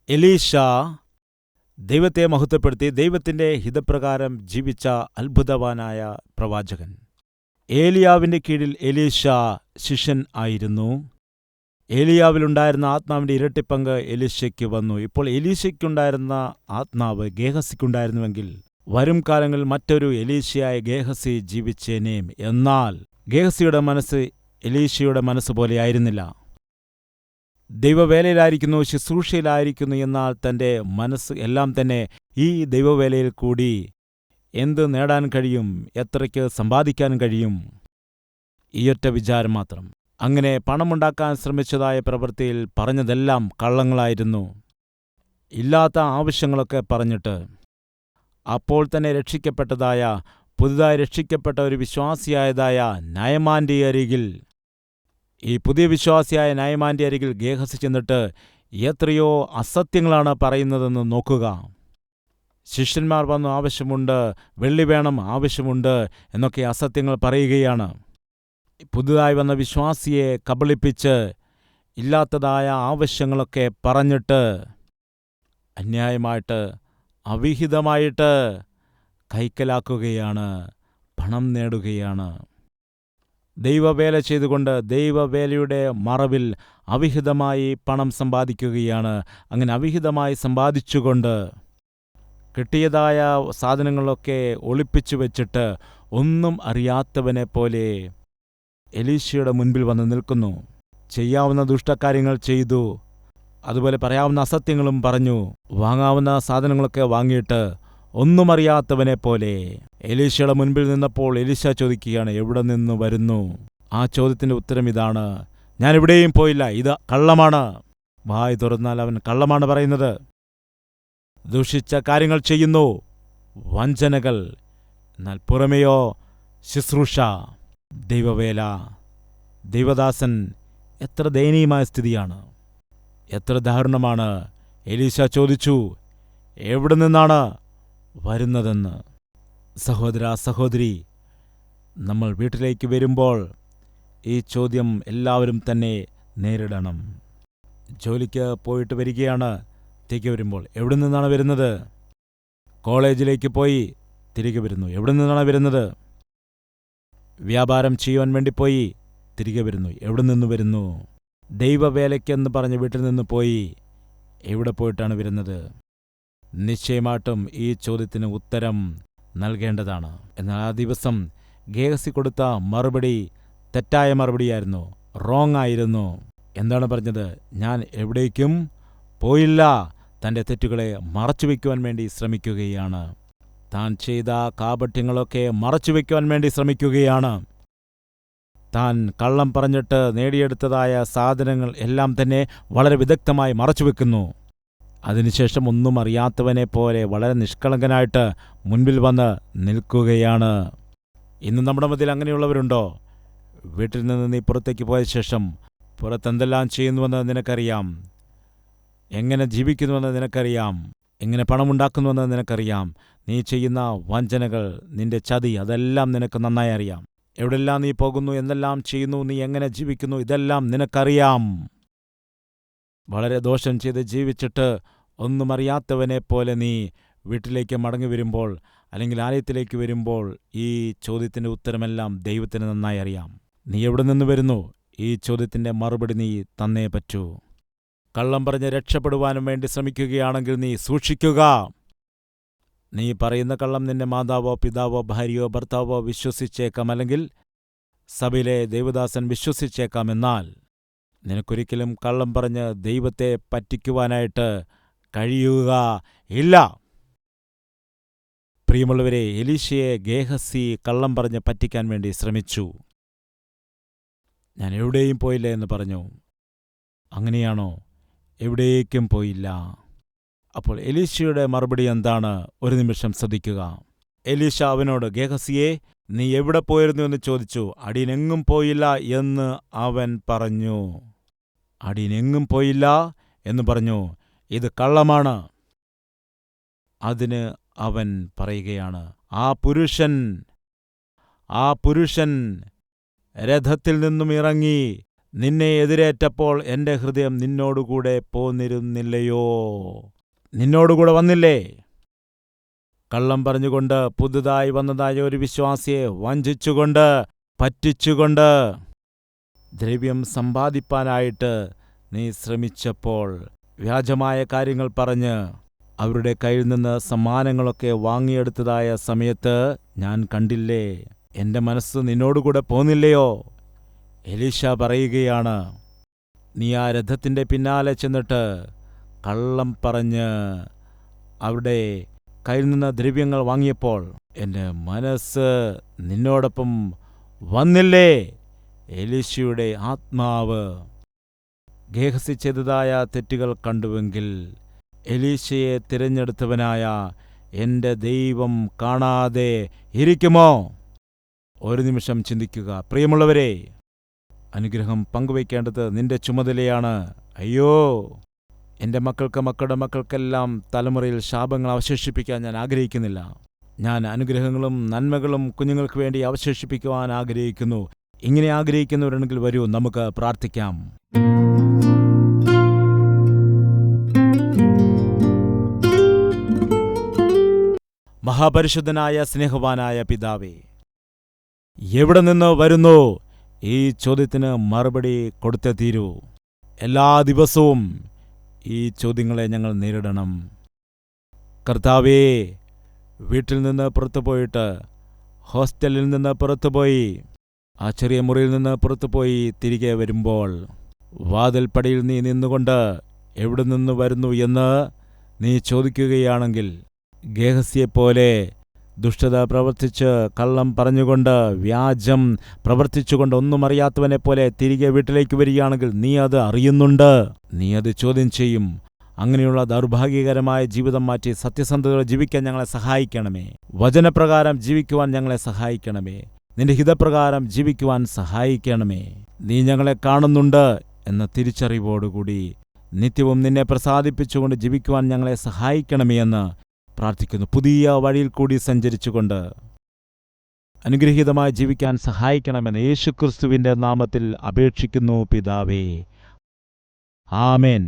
എലീശ ദൈവത്തെ മഹത്വപ്പെടുത്തി ദൈവത്തിന്റെ ഹിതപ്രകാരം ജീവിച്ച അത്ഭുതവാനായ പ്രവാചകൻ. ഏലിയാവിന്റെ കീഴിൽ എലീശ ശിഷ്യൻ ആയിരുന്നു. ഏലിയാവിലുണ്ടായിരുന്ന ആത്മാവിന്റെ ഇരട്ടിപ്പങ്ക് എലീശയ്ക്ക് വന്നു. ഇപ്പോൾ എലീശയ്ക്കുണ്ടായിരുന്ന ആത്മാവ് ഗേഹസിക്കുണ്ടായിരുന്നുവെങ്കിൽ വരും കാലങ്ങളിൽ മറ്റൊരു എലീശയായ ഗേഹസി ജീവിച്ചേനേം. എന്നാൽ ഗേഹസിയുടെ മനസ്സ് എലീശയുടെ മനസ്സ് പോലെയായിരുന്നില്ല. ദൈവവേലയിലായിരിക്കുന്നു, ശുശ്രൂഷയിലായിരിക്കുന്നു. എന്നാൽ തന്റെ മനസ്സ് എല്ലാം തന്നെ ഈ ദൈവവേലയിൽ കൂടി എന്ത് നേടാൻ കഴിയും, എത്രയ്ക്ക് സമ്പാദിക്കാൻ കഴിയും, ഈയൊറ്റ വിചാരം മാത്രം. അങ്ങനെ പണമുണ്ടാക്കാൻ ശ്രമിച്ചതായ പ്രവൃത്തിയിൽ പറഞ്ഞതെല്ലാം കള്ളങ്ങളായിരുന്നു. ഇല്ലാത്ത ആവശ്യങ്ങളൊക്കെ പറഞ്ഞിട്ട് അപ്പോൾ തന്നെ രക്ഷിക്കപ്പെട്ടതായ, പുതുതായി രക്ഷിക്കപ്പെട്ട ഒരു വിശ്വാസിയായതായ നയമാന്റെ അരികിൽ, ഈ പുതിയ വിശ്വാസിയായ നയമാന്റെ അരികിൽ ഗേഹസി ചെന്നിട്ട് എത്രയോ അസത്യങ്ങളാണ് പറയുന്നതെന്ന് നോക്കുക. ശിഷ്യന്മാർ വന്നു, ആവശ്യമുണ്ട്, വെള്ളി വേണം, ആവശ്യമുണ്ട് എന്നൊക്കെ അസത്യങ്ങൾ പറയുകയാണ്. പുതുതായി വന്ന വിശ്വാസിയെ കബളിപ്പിച്ച് ഇല്ലാത്തതായ ആവശ്യങ്ങളൊക്കെ പറഞ്ഞിട്ട് അന്യായമായിട്ട്, അവിഹിതമായിട്ട് കൈക്കലാക്കുകയാണ്, പണം നേടുകയാണ്. ദൈവവേല ചെയ്തുകൊണ്ട് ദൈവവേലയുടെ മറവിൽ അവിഹിതമായി പണം സമ്പാദിക്കുകയാണ്. അങ്ങനെ അവിഹിതമായി സമ്പാദിച്ചുകൊണ്ട് കിട്ടിയതായ സാധനങ്ങളൊക്കെ ഒളിപ്പിച്ചു വെച്ചിട്ട് ഒന്നും അറിയാത്തവനെ പോലെ എലീശയുടെ മുൻപിൽ വന്ന് നിൽക്കുന്നു. ചെയ്യാവുന്ന ദുഷ്ടകാര്യങ്ങൾ ചെയ്തു, അതുപോലെ പറയാവുന്ന അസത്യങ്ങളും പറഞ്ഞു, വാങ്ങാവുന്ന സാധനങ്ങളൊക്കെ വാങ്ങിയിട്ട് ഒന്നും അറിയാത്തവനെ പോലെ എലീശയുടെ മുൻപിൽ നിന്നപ്പോൾ എലീശ ചോദിക്കുകയാണ്, എവിടെ നിന്ന് വരുന്നു? ആ ചോദ്യത്തിന്റെ ഉത്തരം ഇതാണ്, ഞാൻ എവിടെയും പോയില്ല, ഇത് കള്ളമാണ്. വായ് തുറന്നാൽ അവൻ കള്ളമാണ് പറയുന്നത്. ദുഷിച്ച കാര്യങ്ങൾ ചെയ്യുന്നു, വഞ്ചനകൾ. എന്നാൽ പുറമെയോ ശുശ്രൂഷ, ദൈവവേല, ദൈവദാസൻ. എത്ര ദയനീയമായ സ്ഥിതിയാണ്, എത്ര ദാരുണമാണ്. എലീശ ചോദിച്ചു, എവിടെ നിന്നാണ് വരുന്നതെന്ന്. സഹോദര, സഹോദരി, നമ്മൾ വീട്ടിലേക്ക് വരുമ്പോൾ ഈ ചോദ്യം എല്ലാവരും തന്നെ നേരിടണം. ജോലിക്ക് പോയിട്ട് വരികയാണ്, തിരികെ വരുമ്പോൾ എവിടെ നിന്നാണ് വരുന്നത്? കോളേജിലേക്ക് പോയി തിരികെ വരുന്നു, എവിടെ നിന്നാണ് വരുന്നത്? വ്യാപാരം ചെയ്യുവാൻ വേണ്ടി പോയി തിരികെ വരുന്നു, എവിടെ നിന്ന് വരുന്നു? ദൈവവേലയ്ക്കെന്ന് പറഞ്ഞ് വീട്ടിൽ നിന്ന് പോയി എവിടെ പോയിട്ടാണ് വരുന്നത്? നിശ്ചയമായിട്ടും ഈ ചോദ്യത്തിന് ഉത്തരം നൽകേണ്ടതാണ്. എന്നാൽ ആ ദിവസം ഗേഹസി കൊടുത്ത മറുപടി തെറ്റായ മറുപടിയായിരുന്നു, റോങ് ആയിരുന്നു. എന്താണ് പറഞ്ഞത്? ഞാൻ എവിടേക്കും പോയില്ല. തൻ്റെ തെറ്റുകളെ മറച്ചുവെക്കുവാൻ വേണ്ടി ശ്രമിക്കുകയാണ്. താൻ ചെയ്ത കാപട്യങ്ങളൊക്കെ മറച്ചുവെക്കുവാൻ വേണ്ടി ശ്രമിക്കുകയാണ്. താൻ കള്ളം പറഞ്ഞിട്ട് നേടിയെടുത്തതായ സാധനങ്ങൾ എല്ലാം തന്നെ വളരെ വിദഗ്ധമായി മറച്ചുവെക്കുന്നു. അതിനുശേഷം ഒന്നും അറിയാത്തവനെ പോലെ വളരെ നിഷ്കളങ്കനായിട്ട് മുൻപിൽ വന്ന് നിൽക്കുകയാണ്. ഇന്ന് നമ്മുടെ മധ്യയിൽ അങ്ങനെയുള്ളവരുണ്ടോ? വീട്ടിൽ നിന്ന് നീ പുറത്തേക്ക് പോയ ശേഷം പുറത്തെന്തെല്ലാം ചെയ്യുന്നുവെന്ന് നിനക്കറിയാം, എങ്ങനെ ജീവിക്കുന്നുവെന്ന് നിനക്കറിയാം, എങ്ങനെ പണമുണ്ടാക്കുന്നുവെന്ന് നിനക്കറിയാം. നീ ചെയ്യുന്ന വഞ്ചനകൾ, നിന്റെ ചതി, അതെല്ലാം നിനക്ക് നന്നായി അറിയാം. എവിടെല്ലാം നീ പോകുന്നു, എന്തെല്ലാം ചെയ്യുന്നു, നീ എങ്ങനെ ജീവിക്കുന്നു, ഇതെല്ലാം നിനക്കറിയാം. വളരെ ദോഷം ചെയ്ത് ജീവിച്ചിട്ട് ഒന്നും അറിയാത്തവനെ പോലെ നീ വീട്ടിലേക്ക് മടങ്ങി വരുമ്പോൾ, അല്ലെങ്കിൽ ആലയത്തിലേക്ക് വരുമ്പോൾ, ഈ ചോദ്യത്തിൻ്റെ ഉത്തരമെല്ലാം ദൈവത്തിന് നന്നായി അറിയാം. നീ എവിടെ നിന്ന് വരുന്നു? ഈ ചോദ്യത്തിൻ്റെ മറുപടി നീ തന്നേ പറ്റൂ. കള്ളം പറഞ്ഞ് രക്ഷപ്പെടുവാനും വേണ്ടി ശ്രമിക്കുകയാണെങ്കിൽ നീ സൂക്ഷിക്കുക. നീ പറയുന്ന കള്ളം നിന്റെ മാതാവോ പിതാവോ ഭാര്യയോ ഭർത്താവോ വിശ്വസിച്ചേക്കാം, അല്ലെങ്കിൽ സഭയിലെ ദൈവദാസൻ വിശ്വസിച്ചേക്കാം. എന്നാൽ നിനക്കൊരിക്കലും കള്ളം പറഞ്ഞ് ദൈവത്തെ പറ്റിക്കുവാനായിട്ട് കഴിയുക ഇല്ല. പ്രിയമുള്ളവരെ, എലീശയെ ഗേഹസി കള്ളം പറഞ്ഞ് പറ്റിക്കാൻ വേണ്ടി ശ്രമിച്ചു. ഞാൻ എവിടെയും പോയില്ല എന്ന് പറഞ്ഞു. അങ്ങനെയാണോ? എവിടേക്കും പോയില്ല. അപ്പോൾ എലീശയുടെ മറുപടി എന്താണ്? ഒരു നിമിഷം ശ്രദ്ധിക്കുക. എലീശ അവനോട്, ഗേഹസിയെ, നീ എവിടെ പോയിരുന്നു എന്ന് ചോദിച്ചു. അടിയനെങ്ങും പോയില്ല എന്ന് അവൻ പറഞ്ഞു. അടിയനെങ്ങും പോയില്ല എന്ന് പറഞ്ഞു. ഇത് കള്ളമാണ്. അതിന് അവൻ പറയുകയാണ്, ആ പുരുഷൻ രഥത്തിൽ നിന്നും ഇറങ്ങി നിന്നെ എതിരേറ്റപ്പോൾ എൻ്റെ ഹൃദയം നിന്നോടുകൂടെ പോന്നിരുന്നില്ലയോ? നിന്നോടുകൂടെ വന്നില്ലേ? കള്ളം പറഞ്ഞുകൊണ്ട്, പുതുതായി വന്നതായ ഒരു വിശ്വാസിയെ വഞ്ചിച്ചുകൊണ്ട്, പറ്റിച്ചുകൊണ്ട് ദ്രവ്യം സമ്പാദിപ്പാനായിട്ട് നീ ശ്രമിച്ചപ്പോൾ, വ്യാജമായ കാര്യങ്ങൾ പറഞ്ഞ് അവരുടെ കയ്യിൽ നിന്ന് സമ്മാനങ്ങളൊക്കെ വാങ്ങിയെടുത്തതായ സമയത്ത് ഞാൻ കണ്ടില്ലേ? എൻ്റെ മനസ്സ് നിന്നോടുകൂടെ പോന്നില്ലയോ? എലീശ പറയുകയാണ്, നീ ആ രഥത്തിൻ്റെ പിന്നാലെ ചെന്നിട്ട് കള്ളം പറഞ്ഞ് അവരുടെ കയ്യിൽ നിന്ന് ദ്രവ്യങ്ങൾ വാങ്ങിയപ്പോൾ എൻ്റെ മനസ്സ് നിന്നോടൊപ്പം വന്നില്ലേ? എലീശയുടെ ആത്മാവ് ഗേഹസി ചെയ്തതായ തെറ്റുകൾ കണ്ടുവെങ്കിൽ എലീശയെ തിരഞ്ഞെടുത്തവനായ എൻ്റെ ദൈവം കാണാതെ ഇരിക്കുമോ? ഒരു നിമിഷം ചിന്തിക്കുക പ്രിയമുള്ളവരെ. അനുഗ്രഹം പങ്കുവയ്ക്കേണ്ടത് നിന്റെ ചുമതലയാണ്. അയ്യോ, എൻ്റെ മക്കളുടെ മക്കൾക്കെല്ലാം തലമുറയിൽ ശാപങ്ങൾ അവശേഷിപ്പിക്കാൻ ഞാൻ ആഗ്രഹിക്കുന്നില്ല. ഞാൻ അനുഗ്രഹങ്ങളും നന്മകളും കുഞ്ഞുങ്ങൾക്ക് വേണ്ടി അവശേഷിപ്പിക്കുവാൻ ആഗ്രഹിക്കുന്നു. ഇങ്ങനെ ആഗ്രഹിക്കുന്നവരുണ്ടെങ്കിൽ വരൂ, നമുക്ക് പ്രാർത്ഥിക്കാം. മഹാപരിശുദ്ധനായ സ്നേഹവാനായ പിതാവേ, എവിടെ നിന്ന് വരുന്നു? ഈ ചോദ്യത്തിന് മറുപടി കൊടുത്തേ തീരൂ. എല്ലാ ദിവസവും ഈ ചോദ്യങ്ങളെ ഞങ്ങൾ നേരിടണം. കർത്താവേ, വീട്ടിൽ നിന്ന് പുറത്തുപോയിട്ട്, ഹോസ്റ്റലിൽ നിന്ന് പുറത്തുപോയി, ആ ചെറിയ മുറിയിൽ നിന്ന് പുറത്തുപോയി തിരികെ വരുമ്പോൾ വാതിൽപ്പടിയിൽ നീ നിന്നുകൊണ്ട് എവിടെ നിന്ന് വരുന്നു എന്ന് നീ ചോദിക്കുകയാണെങ്കിൽ, ഗേഹസിയെപ്പോലെ ദുഷ്ടത പ്രവർത്തിച്ച്, കള്ളം പറഞ്ഞുകൊണ്ട്, വ്യാജം പ്രവർത്തിച്ചുകൊണ്ട്, ഒന്നും അറിയാത്തവനെപ്പോലെ തിരികെ വീട്ടിലേക്ക് വരികയാണെങ്കിൽ നീ അത് അറിയുന്നുണ്ട്. നീ അത് ചോദ്യം ചെയ്യും. അങ്ങനെയുള്ള ദൗർഭാഗ്യകരമായ ജീവിതം മാറ്റി സത്യസന്ധതയോടെ ജീവിക്കാൻ ഞങ്ങളെ സഹായിക്കണമേ. വചനപ്രകാരം ജീവിക്കുവാൻ ഞങ്ങളെ സഹായിക്കണമേ. നിന്റെ ഹിതപ്രകാരം ജീവിക്കുവാൻ സഹായിക്കണമേ. നീ ഞങ്ങളെ കാണുന്നുണ്ട് എന്ന തിരിച്ചറിവോടുകൂടി നിത്യവും നിന്നെ പ്രസാദിപ്പിച്ചുകൊണ്ട് ജീവിക്കുവാൻ ഞങ്ങളെ സഹായിക്കണമേ എന്ന് പ്രാർത്ഥിക്കുന്നു. പുതിയ വഴിയിൽ കൂടി സഞ്ചരിച്ചുകൊണ്ട് അനുഗ്രഹീതമായി ജീവിക്കാൻ സഹായിക്കണമെന്ന് യേശുക്രിസ്തുവിന്റെ നാമത്തിൽ അപേക്ഷിക്കുന്നു പിതാവേ. ആമേൻ.